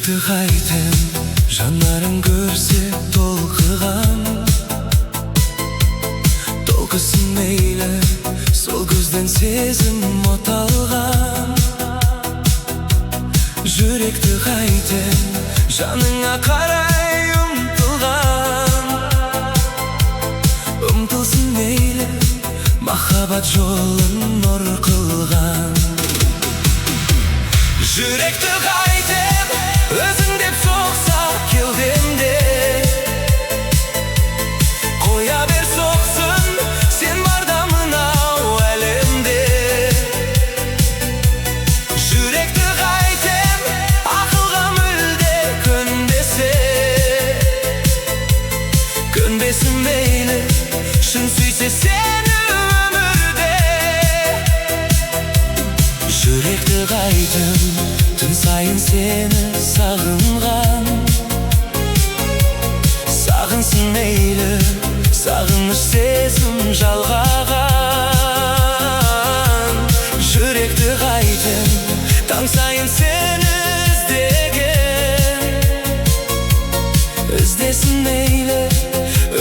Жүректі қайтем, жанарың көрсе толқыған. Толқысын мейлі, сол көзден сезім оталған. Жүректі қайтем, жаныңа қарай ұмтылған. Ұмтылсын мейлі, махаббат жолын нұр қылған. Жүректі қайтем, өзің деп соқса кеудемде, қоя бер соқсын, сен барда мынау әлемде. Жүректі қайтем, ақылға мүлде көнбесе, көнбесін мейлі, шын сүйсе сені өмірде. Жүректі қайтем, түн сайын сені сағынған. Сағынсын мейлі, сағыныш сезім жалғаған. Жүректі қайтем, таң сайын сені іздеген. Іздесін мейлі,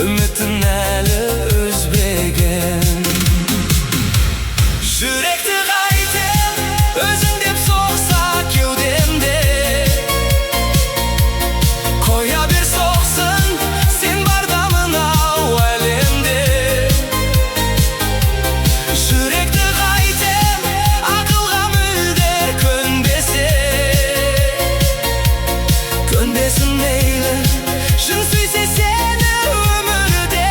үмітін әлі үзбеген. Жүректі қайтем, өзің деп соқса кеудемде, қоя бер соқсын, сен барда мынау әлемде. Жүректі қайтем, ақылға мүлде көнбесе, көнбесін мейлі, шын сүйсе сені өмірде.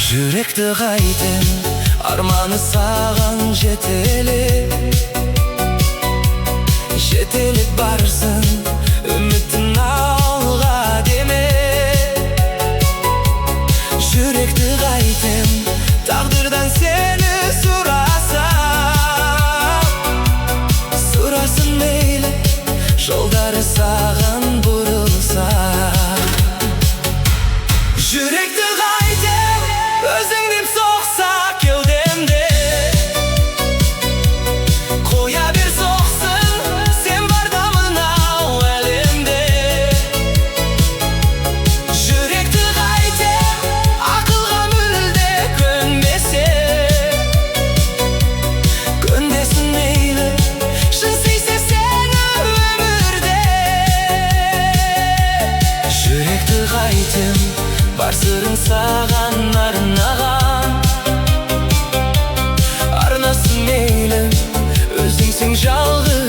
Жүректі қайтем, арманы саған жетелеп, жетелеп барсын, үмітін алға деме. Жүректі қайтем, тағдырдан сені сұрасам, сұрасын мейлі, жолдары саған бұрылса. Жүректі қайтем, өзің деп соқса кеудемде, қоя бер соқсын, сен барда мынау әлемде. Жүректі қайтем, ақылға мүлде көнбесе, көнбесін мейлі, шын сүйсе сені өмірде. Жүректі қайтем, бар сырын саған арнаған. Арнасын мейлі, өзіңсің жалғыз